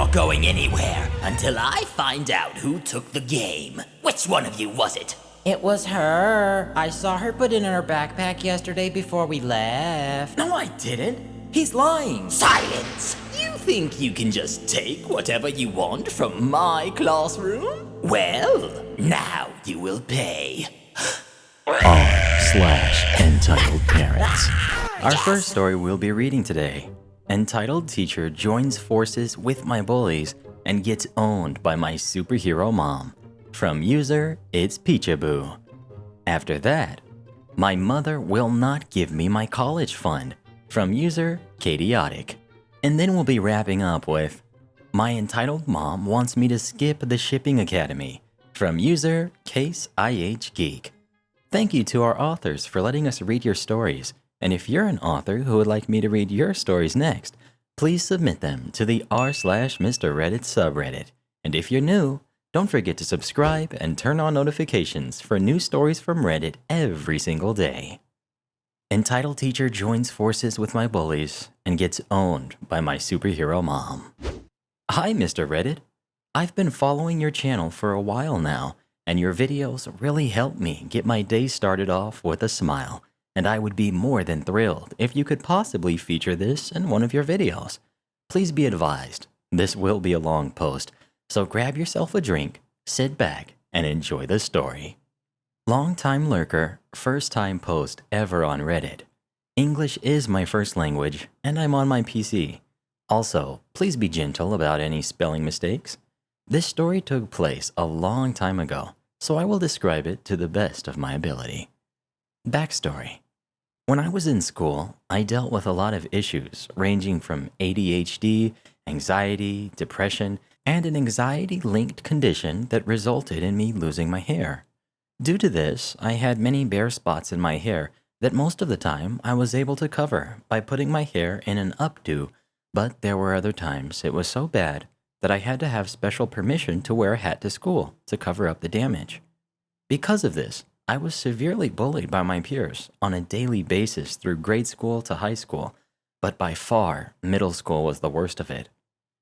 not going anywhere until I find out who took the game. Which one of you was it? It was her. I saw her put it in her backpack yesterday before we left. No, I didn't. He's lying. Silence! You think you can just take whatever you want from my classroom? Well, now you will pay. r/Entitled Parents. Our first story we'll be reading today. Entitled teacher joins forces with my bullies and gets owned by my superhero mom. From user, it's Peachaboo. After that, my mother will not give me my college fund. From user, Chaotic. And then we'll be wrapping up with, my entitled mom wants me to skip the shipping academy. From user, Case IH Geek. Thank you to our authors for letting us read your stories. And if you're an author who would like me to read your stories next, please submit them to the r/Mr. Reddit subreddit. And if you're new, don't forget to subscribe and turn on notifications for new stories from Reddit every single day. Entitled teacher joins forces with my bullies and gets owned by my superhero mom. Hi, Mr. Reddit. I've been following your channel for a while now, and your videos really help me get my day started off with a smile. And I would be more than thrilled if you could possibly feature this in one of your videos. Please be advised, this will be a long post, so grab yourself a drink, sit back, and enjoy the story. Long-time lurker, first-time post ever on Reddit. English is my first language, and I'm on my PC. Also, please be gentle about any spelling mistakes. This story took place a long time ago, so I will describe it to the best of my ability. Backstory. When I was in school, I dealt with a lot of issues ranging from ADHD, anxiety, depression, and an anxiety-linked condition that resulted in me losing my hair. Due to this, I had many bare spots in my hair that most of the time I was able to cover by putting my hair in an updo, but there were other times it was so bad that I had to have special permission to wear a hat to school to cover up the damage. Because of this, I was severely bullied by my peers on a daily basis through grade school to high school, but by far, middle school was the worst of it.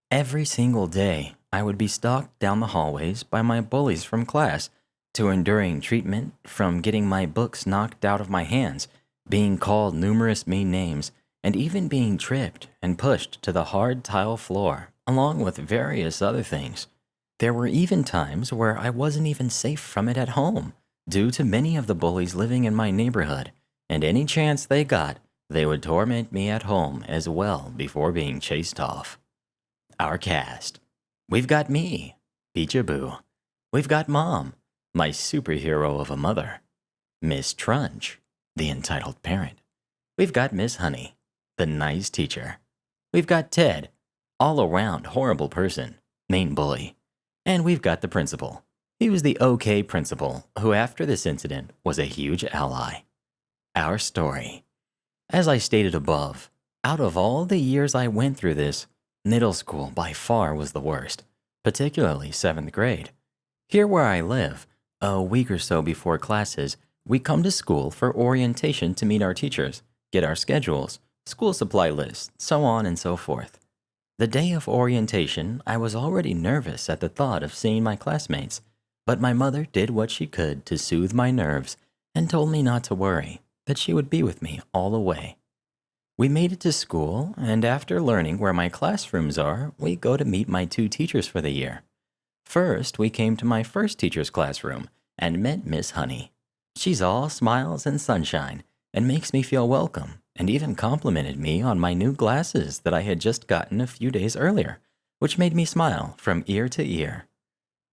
Every single day, I would be stalked down the hallways by my bullies from class, to enduring treatment, from getting my books knocked out of my hands, being called numerous mean names, and even being tripped and pushed to the hard tile floor, along with various other things. There were even times where I wasn't even safe from it at home, due to many of the bullies living in my neighborhood, and any chance they got, they would torment me at home as well before being chased off. Our cast. We've got me, Peachaboo. We've got Mom, my superhero of a mother. Miss Trunch, the entitled parent. We've got Miss Honey, the nice teacher. We've got Ted, all-around horrible person, main bully. And we've got the principal. He was the okay principal, who after this incident was a huge ally. Our story. As I stated above, out of all the years I went through this, middle school by far was the worst, particularly 7th grade. Here where I live, a week or so before classes, we come to school for orientation to meet our teachers, get our schedules, school supply lists, so on and so forth. The day of orientation, I was already nervous at the thought of seeing my classmates, but my mother did what she could to soothe my nerves and told me not to worry, that she would be with me all the way. We made it to school, and after learning where my classrooms are, we go to meet my 2 teachers for the year. First, we came to my first teacher's classroom and met Miss Honey. She's all smiles and sunshine and makes me feel welcome, and even complimented me on my new glasses that I had just gotten a few days earlier, which made me smile from ear to ear.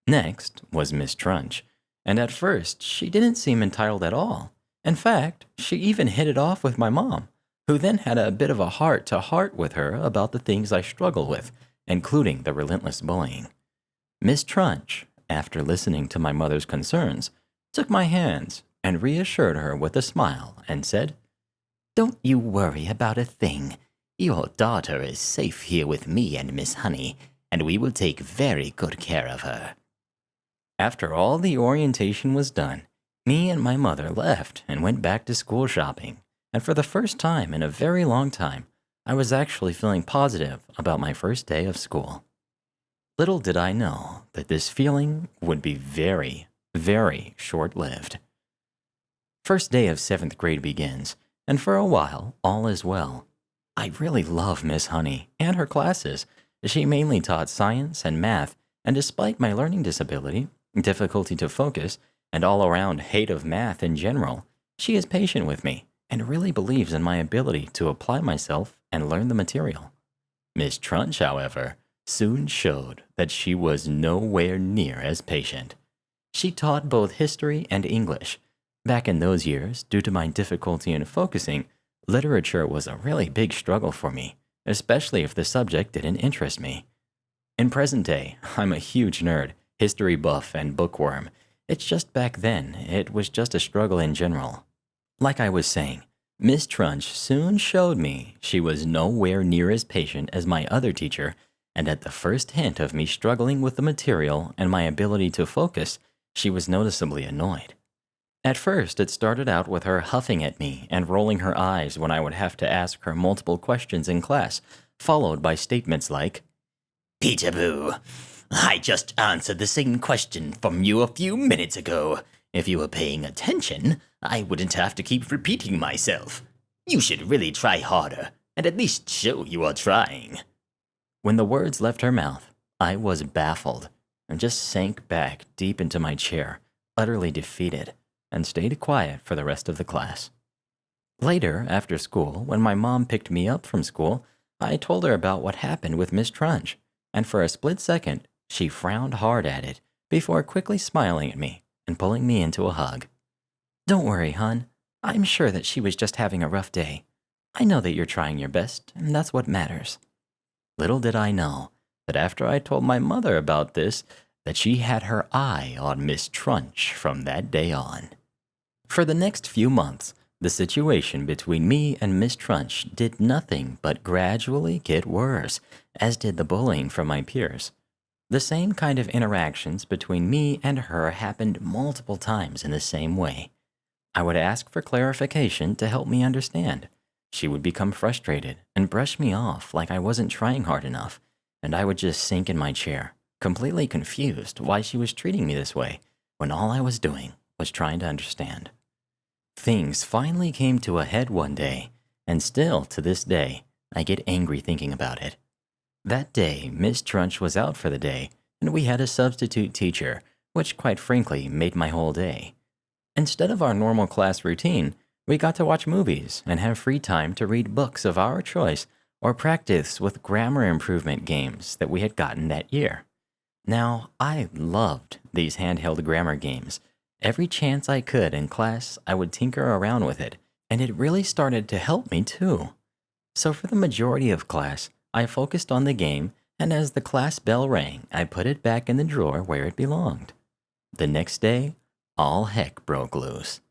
Next was Miss Trunch, and at first she didn't seem entitled at all. In fact, she even hit it off with my mom, who then had a bit of a heart-to-heart with her about the things I struggle with, including the relentless bullying. Miss Trunch, after listening to my mother's concerns, took my hands and reassured her with a smile and said, "Don't you worry about a thing. Your daughter is safe here with me and Miss Honey, and we will take very good care of her." After all the orientation was done, me and my mother left and went back to school shopping, and for the first time in a very long time, I was actually feeling positive about my first day of school. Little did I know that this feeling would be very, very short-lived. First day of 7th grade begins, and for a while, all is well. I really love Miss Honey and her classes. She mainly taught science and math, and despite my learning disability, difficulty to focus, and all-around hate of math in general, she is patient with me and really believes in my ability to apply myself and learn the material. Miss Trunch, however, soon showed that she was nowhere near as patient. She taught both history and English. Back in those years, due to my difficulty in focusing, literature was a really big struggle for me, especially if the subject didn't interest me. In present day, I'm a huge nerd, history buff, and bookworm. It's just back then, it was just a struggle in general. Like I was saying, Miss Trunch soon showed me she was nowhere near as patient as my other teacher, and at the first hint of me struggling with the material and my ability to focus, she was noticeably annoyed. At first, it started out with her huffing at me and rolling her eyes when I would have to ask her multiple questions in class, followed by statements like, Peekaboo, I just answered the same question from you a few minutes ago. If you were paying attention, I wouldn't have to keep repeating myself. You should really try harder, and at least show you are trying. When the words left her mouth, I was baffled and just sank back deep into my chair, utterly defeated, and stayed quiet for the rest of the class. Later, after school, when my mom picked me up from school, I told her about what happened with Miss Trunch, and for a split second, she frowned hard at it before quickly smiling at me and pulling me into a hug. "Don't worry, hon. I'm sure that she was just having a rough day. I know that you're trying your best, and that's what matters." Little did I know that after I told my mother about this, that she had her eye on Miss Trunch from that day on. For the next few months, the situation between me and Miss Trunch did nothing but gradually get worse, as did the bullying from my peers. The same kind of interactions between me and her happened multiple times in the same way. I would ask for clarification to help me understand. She would become frustrated and brush me off like I wasn't trying hard enough, and I would just sink in my chair, completely confused why she was treating me this way, when all I was doing was trying to understand. Things finally came to a head one day, and still to this day, I get angry thinking about it. That day, Miss Trunch was out for the day, and we had a substitute teacher, which quite frankly made my whole day. Instead of our normal class routine, we got to watch movies and have free time to read books of our choice or practice with grammar improvement games that we had gotten that year. Now, I loved these handheld grammar games. Every chance I could in class, I would tinker around with it, and it really started to help me too. So for the majority of class, I focused on the game, and as the class bell rang, I put it back in the drawer where it belonged. The next day, all heck broke loose.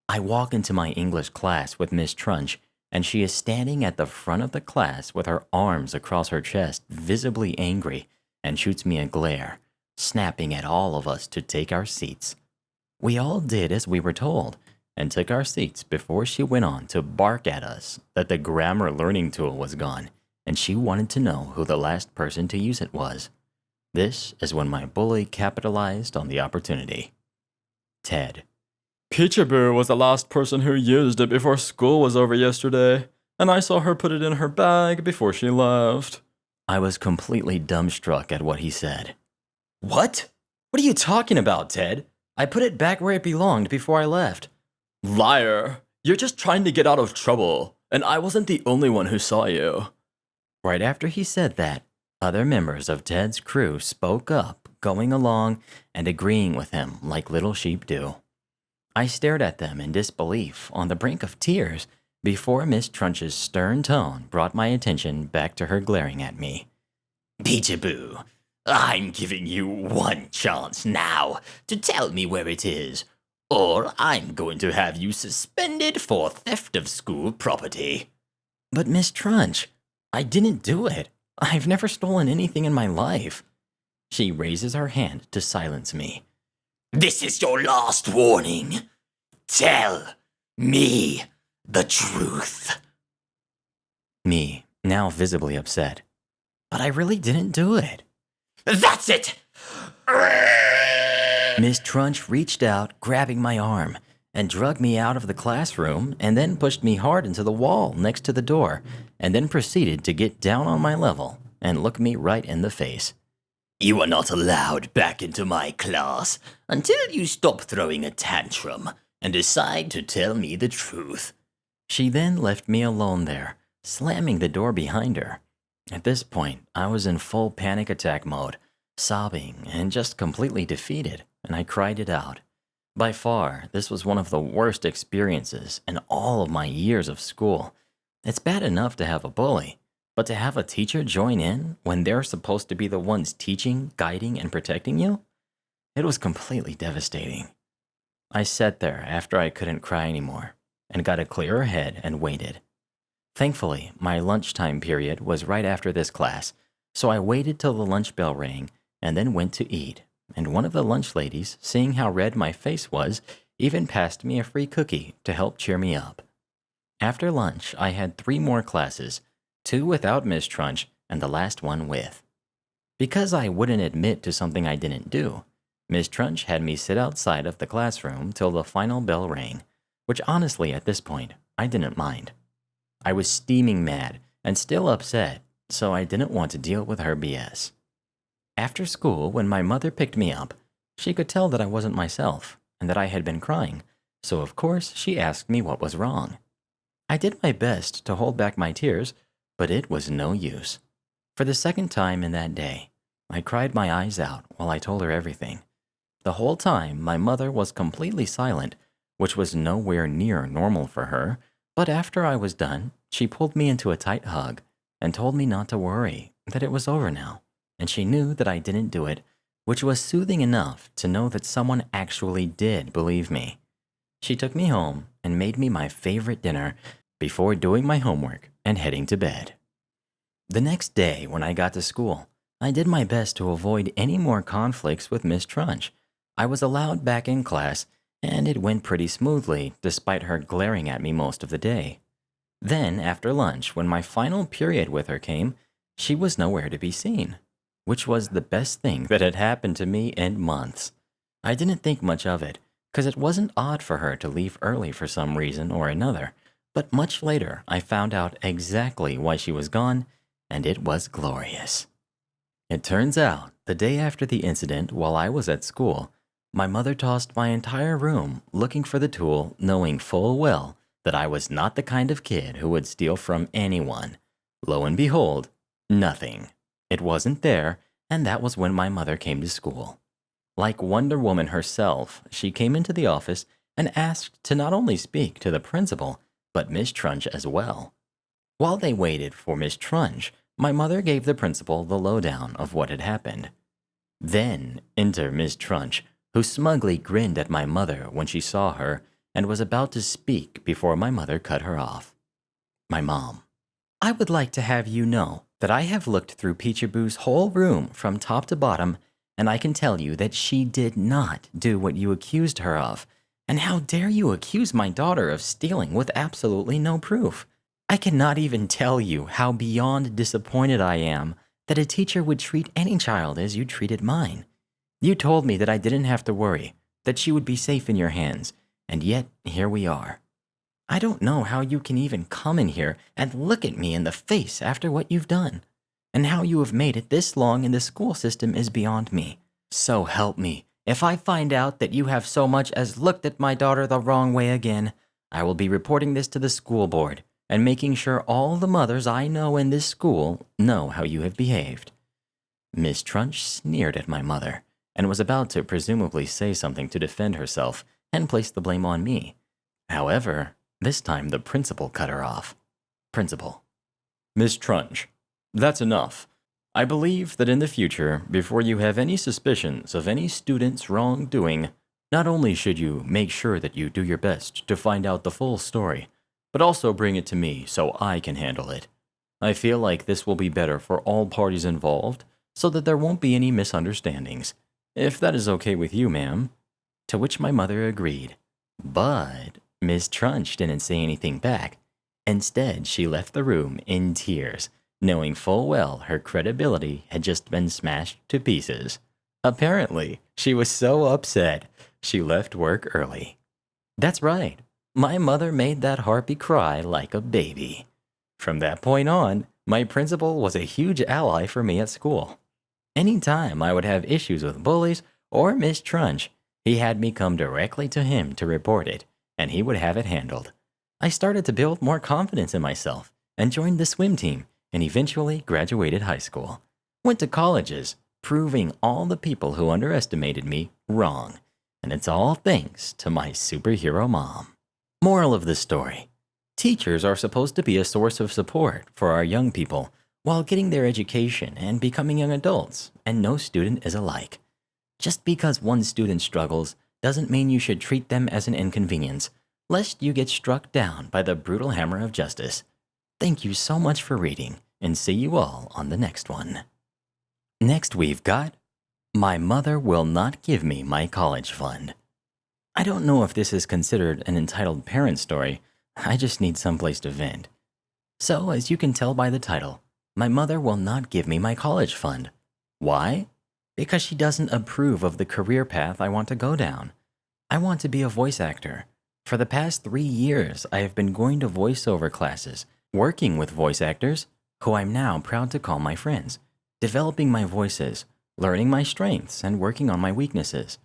I walk into my English class with Miss Trunch, and she is standing at the front of the class with her arms across her chest, visibly angry, and shoots me a glare, snapping at all of us to take our seats. We all did as we were told, and took our seats before she went on to bark at us that the grammar learning tool was gone, and she wanted to know who the last person to use it was. This is when my bully capitalized on the opportunity. Ted. Peekaboo was the last person who used it before school was over yesterday, and I saw her put it in her bag before she left. I was completely dumbstruck at what he said. What? What are you talking about, Ted? I put it back where it belonged before I left. Liar! You're just trying to get out of trouble, and I wasn't the only one who saw you. Right after he said that, other members of Ted's crew spoke up, going along and agreeing with him like little sheep do. I stared at them in disbelief, on the brink of tears, before Miss Trunch's stern tone brought my attention back to her glaring at me. Peekaboo, I'm giving you one chance now to tell me where it is, or I'm going to have you suspended for theft of school property. But Miss Trunch, I didn't do it. I've never stolen anything in my life. She raises her hand to silence me. This is your last warning. Tell me the truth. Me, now visibly upset. But I really didn't do it. That's it! Miss Trunch reached out, grabbing my arm, and dragged me out of the classroom and then pushed me hard into the wall next to the door and then proceeded to get down on my level and look me right in the face. You are not allowed back into my class until you stop throwing a tantrum and decide to tell me the truth. She then left me alone there, slamming the door behind her. At this point, I was in full panic attack mode, sobbing and just completely defeated, and I cried it out. By far, this was one of the worst experiences in all of my years of school. It's bad enough to have a bully, but to have a teacher join in when they're supposed to be the ones teaching, guiding, and protecting you? It was completely devastating. I sat there after I couldn't cry anymore and got a clearer head and waited. Thankfully, my lunchtime period was right after this class, so I waited till the lunch bell rang and then went to eat. And one of the lunch ladies, seeing how red my face was, even passed me a free cookie to help cheer me up. After lunch, I had 3 more classes, 2 without Miss Trunch and the last one with. Because I wouldn't admit to something I didn't do, Miss Trunch had me sit outside of the classroom till the final bell rang, which honestly at this point, I didn't mind. I was steaming mad and still upset, so I didn't want to deal with her BS. After school, when my mother picked me up, she could tell that I wasn't myself and that I had been crying, so of course she asked me what was wrong. I did my best to hold back my tears, but it was no use. For the second time in that day, I cried my eyes out while I told her everything. The whole time, my mother was completely silent, which was nowhere near normal for her, but after I was done, she pulled me into a tight hug and told me not to worry, that it was over now, and she knew that I didn't do it, which was soothing enough to know that someone actually did believe me. She took me home and made me my favorite dinner before doing my homework and heading to bed. The next day, when I got to school, I did my best to avoid any more conflicts with Miss Trunch. I was allowed back in class, and it went pretty smoothly despite her glaring at me most of the day. Then, after lunch, when my final period with her came, she was nowhere to be seen, which was the best thing that had happened to me in months. I didn't think much of it, because it wasn't odd for her to leave early for some reason or another, but much later I found out exactly why she was gone, and it was glorious. It turns out, the day after the incident while I was at school, my mother tossed my entire room looking for the tool, knowing full well that I was not the kind of kid who would steal from anyone. Lo and behold, nothing. It wasn't there, and that was when my mother came to school. Like Wonder Woman herself, she came into the office and asked to not only speak to the principal, but Miss Trunch as well. While they waited for Miss Trunch, my mother gave the principal the lowdown of what had happened. Then enter Miss Trunch, who smugly grinned at my mother when she saw her and was about to speak before my mother cut her off. My mom. I would like to have you know that I have looked through Peekaboo's whole room from top to bottom, and I can tell you that she did not do what you accused her of. And how dare you accuse my daughter of stealing with absolutely no proof? I cannot even tell you how beyond disappointed I am that a teacher would treat any child as you treated mine. You told me that I didn't have to worry, that she would be safe in your hands, and yet here we are. I don't know how you can even come in here and look at me in the face after what you've done. And how you have made it this long in the school system is beyond me. So help me, if I find out that you have so much as looked at my daughter the wrong way again, I will be reporting this to the school board and making sure all the mothers I know in this school know how you have behaved. Miss Trunch sneered at my mother and was about to presumably say something to defend herself and place the blame on me. However, this time the principal cut her off. Principal. Miss Trunch, that's enough. I believe that in the future, before you have any suspicions of any student's wrongdoing, not only should you make sure that you do your best to find out the full story, but also bring it to me so I can handle it. I feel like this will be better for all parties involved, so that there won't be any misunderstandings. If that is okay with you, ma'am. To which my mother agreed. But Miss Trunch didn't say anything back. Instead, she left the room in tears knowing full well her credibility had just been smashed to pieces. Apparently, she was so upset, she left work early. That's right, my mother made that harpy cry like a baby. From that point on, my principal was a huge ally for me at school. Anytime I would have issues with bullies or Miss Trunch, he had me come directly to him to report it, and he would have it handled. I started to build more confidence in myself and joined the swim team and eventually graduated high school. Went to colleges, proving all the people who underestimated me wrong. And it's all thanks to my superhero mom. Moral of the story: teachers are supposed to be a source of support for our young people while getting their education and becoming young adults, and no student is alike. Just because one student struggles doesn't mean you should treat them as an inconvenience, lest you get struck down by the brutal hammer of justice. Thank you so much for reading, and see you all on the next one. Next we've got My Mother Will Not Give Me My College Fund. I don't know if this is considered an entitled parent story. I just need someplace to vent. So, as you can tell by the title, my mother will not give me my college fund. Why? Because she doesn't approve of the career path I want to go down. I want to be a voice actor. For the past 3 years, I have been going to voiceover classes, working with voice actors, who I'm now proud to call my friends, developing my voices, learning my strengths, and working on my weaknesses.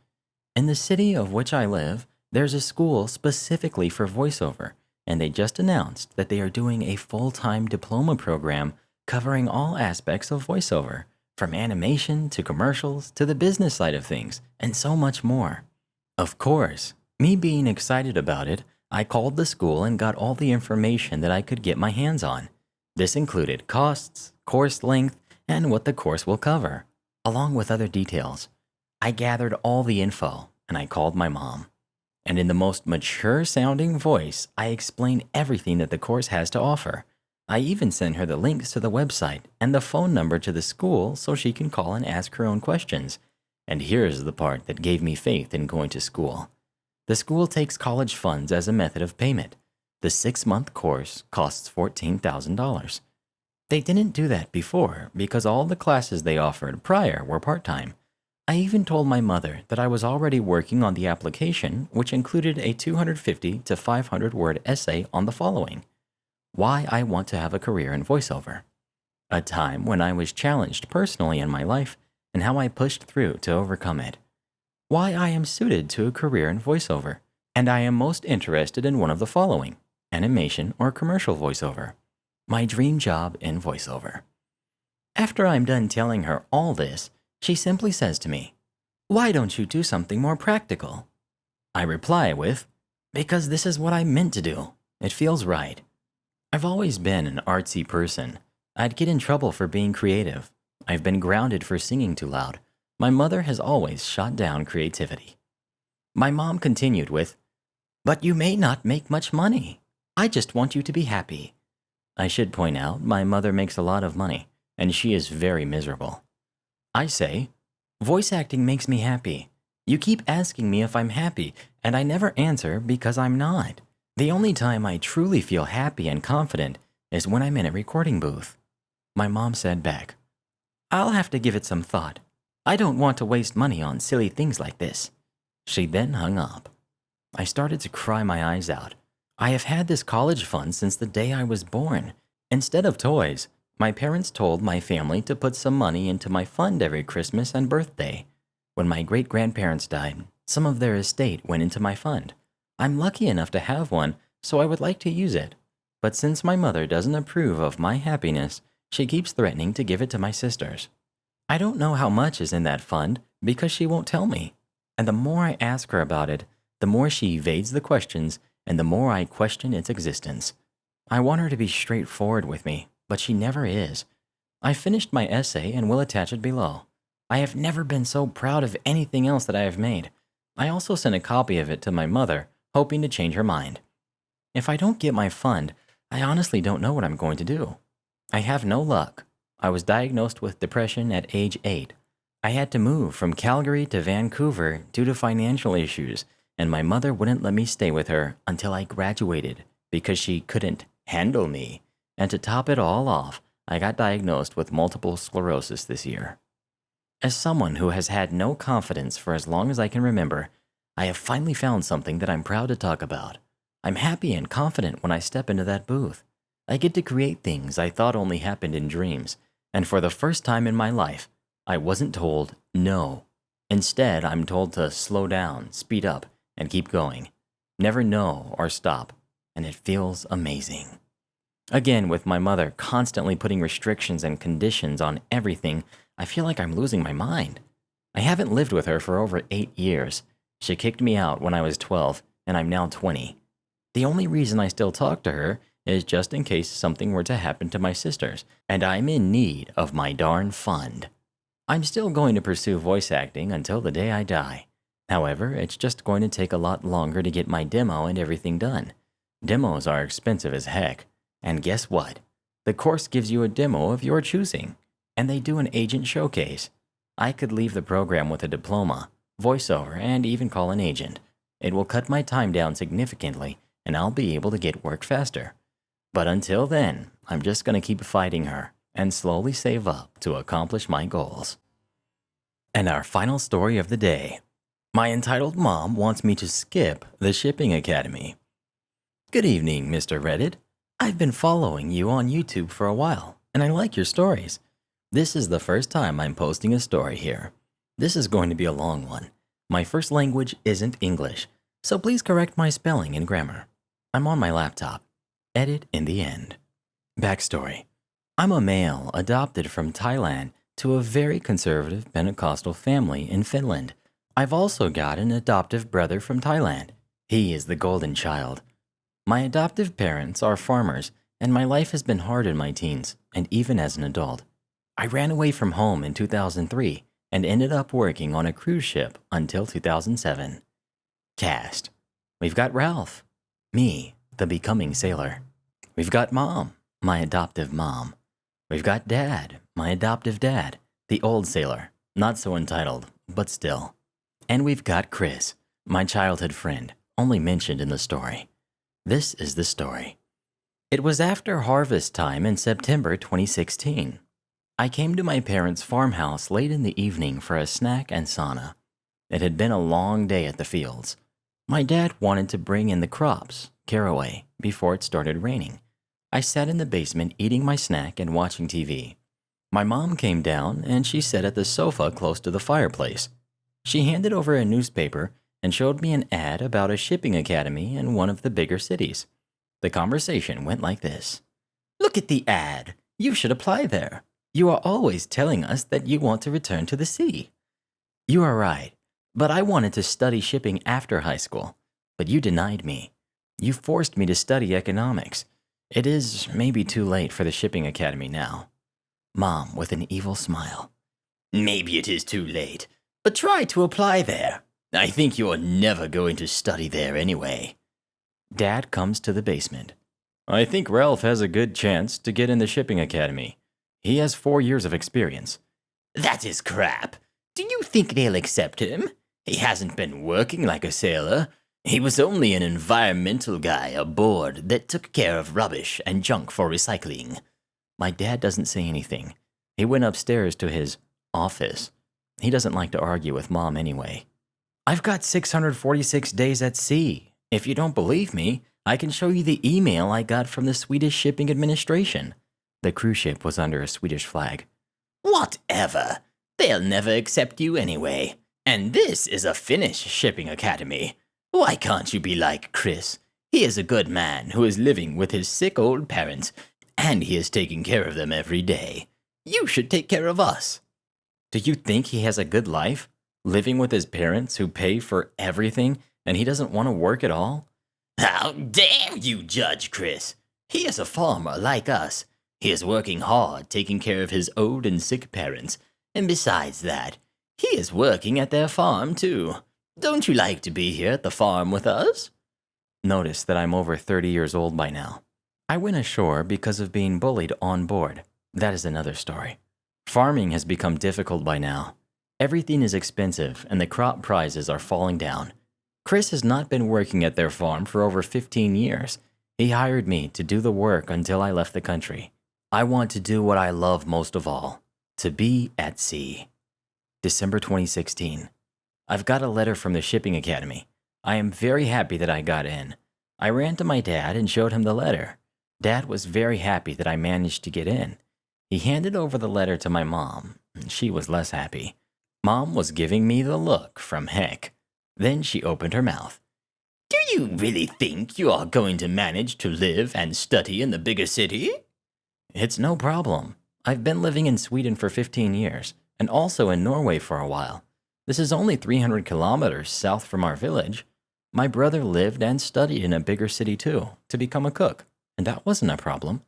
In the city of which I live, there's a school specifically for voiceover, and they just announced that they are doing a full-time diploma program covering all aspects of voiceover, from animation to commercials to the business side of things, and so much more. Of course, me being excited about it, I called the school and got all the information that I could get my hands on. This included costs, course length, and what the course will cover, along with other details. I gathered all the info, and I called my mom. And in the most mature-sounding voice, I explained everything that the course has to offer. I even sent her the links to the website and the phone number to the school so she can call and ask her own questions. And here's the part that gave me faith in going to school. The school takes college funds as a method of payment. The 6-month course costs $14,000. They didn't do that before because all the classes they offered prior were part-time. I even told my mother that I was already working on the application, which included a 250 to 500 word essay on the following: why I want to have a career in voiceover, a time when I was challenged personally in my life and how I pushed through to overcome it, why I am suited to a career in voiceover, and I am most interested in one of the following: animation or commercial voiceover, my dream job in voiceover. After I'm done telling her all this, she simply says to me, "Why don't you do something more practical?" I reply with, "Because this is what I meant to do. It feels right." I've always been an artsy person. I'd get in trouble for being creative. I've been grounded for singing too loud. My mother has always shot down creativity. My mom continued with, "But you may not make much money. I just want you to be happy." I should point out my mother makes a lot of money, and she is very miserable. I say, "Voice acting makes me happy. You keep asking me if I'm happy, and I never answer because I'm not. The only time I truly feel happy and confident is when I'm in a recording booth." My mom said back, "I'll have to give it some thought. I don't want to waste money on silly things like this." She then hung up. I started to cry my eyes out. I have had this college fund since the day I was born. Instead of toys, my parents told my family to put some money into my fund every Christmas and birthday. When my great-grandparents died, some of their estate went into my fund. I'm lucky enough to have one, so I would like to use it. But since my mother doesn't approve of my happiness, she keeps threatening to give it to my sisters. I don't know how much is in that fund because she won't tell me. And the more I ask her about it, the more she evades the questions and the more I question its existence. I want her to be straightforward with me, but she never is. I finished my essay and will attach it below. I have never been so proud of anything else that I have made. I also sent a copy of it to my mother, hoping to change her mind. If I don't get my fund, I honestly don't know what I'm going to do. I have no luck. I was diagnosed with depression at age 8. I had to move from Calgary to Vancouver due to financial issues, and my mother wouldn't let me stay with her until I graduated because she couldn't handle me. And to top it all off, I got diagnosed with multiple sclerosis this year. As someone who has had no confidence for as long as I can remember, I have finally found something that I'm proud to talk about. I'm happy and confident when I step into that booth. I get to create things I thought only happened in dreams, and for the first time in my life, I wasn't told no. Instead, I'm told to slow down, speed up, and keep going. Never no or stop, and it feels amazing. Again, with my mother constantly putting restrictions and conditions on everything, I feel like I'm losing my mind. I haven't lived with her for over 8 years. She kicked me out when I was 12, and I'm now 20. The only reason I still talk to her is just in case something were to happen to my sisters, and I'm in need of my darn fund. I'm still going to pursue voice acting until the day I die. However, it's just going to take a lot longer to get my demo and everything done. Demos are expensive as heck, and guess what? The course gives you a demo of your choosing, and they do an agent showcase. I could leave the program with a diploma, voiceover, and even call an agent. It will cut my time down significantly, and I'll be able to get work faster. But until then, I'm just going to keep fighting her and slowly save up to accomplish my goals. And our final story of the day. My entitled mom wants me to skip the shipping academy. Good evening, Mr. Reddit. I've been following you on YouTube for a while, and I like your stories. This is the first time I'm posting a story here. This is going to be a long one. My first language isn't English, so please correct my spelling and grammar. I'm on my laptop. Edit in the end. Backstory. I'm a male adopted from Thailand to a very conservative Pentecostal family in Finland. I've also got an adoptive brother from Thailand. He is the golden child. My adoptive parents are farmers, and my life has been hard in my teens, and even as an adult. I ran away from home in 2003 and ended up working on a cruise ship until 2007. Cast. We've got Ralph. Me, the becoming sailor. We've got Mom, my adoptive mom. We've got Dad, my adoptive dad, the old sailor, not so entitled, but still. And we've got Chris, my childhood friend, only mentioned in the story. This is the story. It was after harvest time in September 2016. I came to my parents' farmhouse late in the evening for a snack and sauna. It had been a long day at the fields. My dad wanted to bring in the crops, caraway, before it started raining. I sat in the basement eating my snack and watching TV. My mom came down and she sat at the sofa close to the fireplace. She handed over a newspaper and showed me an ad about a shipping academy in one of the bigger cities. The conversation went like this. Look at the ad. You should apply there. You are always telling us that you want to return to the sea. You are right, but I wanted to study shipping after high school, but you denied me. You forced me to study economics. It is maybe too late for the shipping academy now. Mom with an evil smile. Maybe it is too late, but try to apply there. I think you're never going to study there anyway. Dad comes to the basement. I think Ralph has a good chance to get in the shipping academy. He has 4 years of experience. That is crap. Do you think they'll accept him? He hasn't been working like a sailor. He was only an environmental guy aboard that took care of rubbish and junk for recycling. My dad doesn't say anything. He went upstairs to his office. He doesn't like to argue with Mom anyway. I've got 646 days at sea. If you don't believe me, I can show you the email I got from the Swedish Shipping Administration. The cruise ship was under a Swedish flag. Whatever. They'll never accept you anyway. And this is a Finnish shipping academy. Why can't you be like Chris? He is a good man who is living with his sick old parents, and he is taking care of them every day. You should take care of us. Do you think he has a good life? Living with his parents who pay for everything, and he doesn't want to work at all? How dare you judge Chris? He is a farmer like us. He is working hard taking care of his old and sick parents, and besides that, he is working at their farm too. Don't you like to be here at the farm with us? Notice that I'm over 30 years old by now. I went ashore because of being bullied on board. That is another story. Farming has become difficult by now. Everything is expensive and the crop prices are falling down. Chris has not been working at their farm for over 15 years. He hired me to do the work until I left the country. I want to do what I love most of all, to be at sea. December 2016. I've got a letter from the shipping academy. I am very happy that I got in. I ran to my dad and showed him the letter. Dad was very happy that I managed to get in. He handed over the letter to my mom. She was less happy. Mom was giving me the look from heck. Then she opened her mouth. Do you really think you are going to manage to live and study in the bigger city? It's no problem. I've been living in Sweden for 15 years, and also in Norway for a while. This is only 300 kilometers south from our village. My brother lived and studied in a bigger city too, to become a cook, and that wasn't a problem.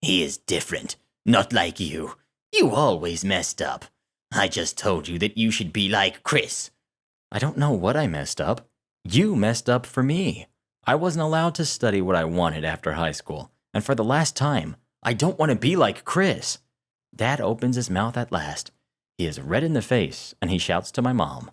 He is different, not like you. You always messed up. I just told you that you should be like Chris. I don't know what I messed up. You messed up for me. I wasn't allowed to study what I wanted after high school, and for the last time, I don't want to be like Chris. Dad opens his mouth at last. He is red in the face, and he shouts to my mom.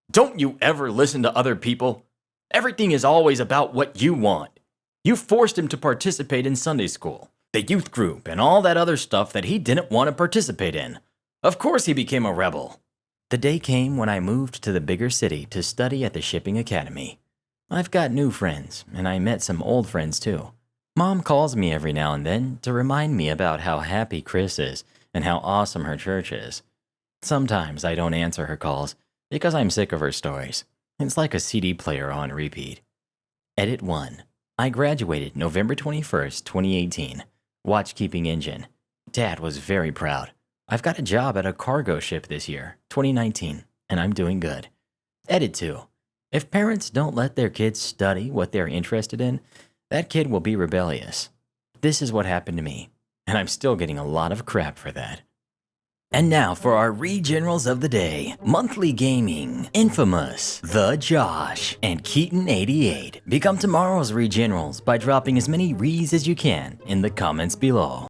Don't you ever listen to other people? Everything is always about what you want. You forced him to participate in Sunday school, the youth group, and all that other stuff that he didn't want to participate in. Of course he became a rebel. The day came when I moved to the bigger city to study at the shipping academy. I've got new friends, and I met some old friends too. Mom calls me every now and then to remind me about how happy Chris is and how awesome her church is. Sometimes I don't answer her calls because I'm sick of her stories. It's like a CD player on repeat. Edit 1. I graduated November 21st, 2018. Watchkeeping engine. Dad was very proud. I've got a job at a cargo ship this year, 2019, and I'm doing good. Edit 2. If parents don't let their kids study what they're interested in, that kid will be rebellious. This is what happened to me, and I'm still getting a lot of crap for that. And now for our Regenerals of the Day. Monthly Gaming, Infamous, The Josh, and Keaton88. Become tomorrow's Regenerals by dropping as many Rees as you can in the comments below.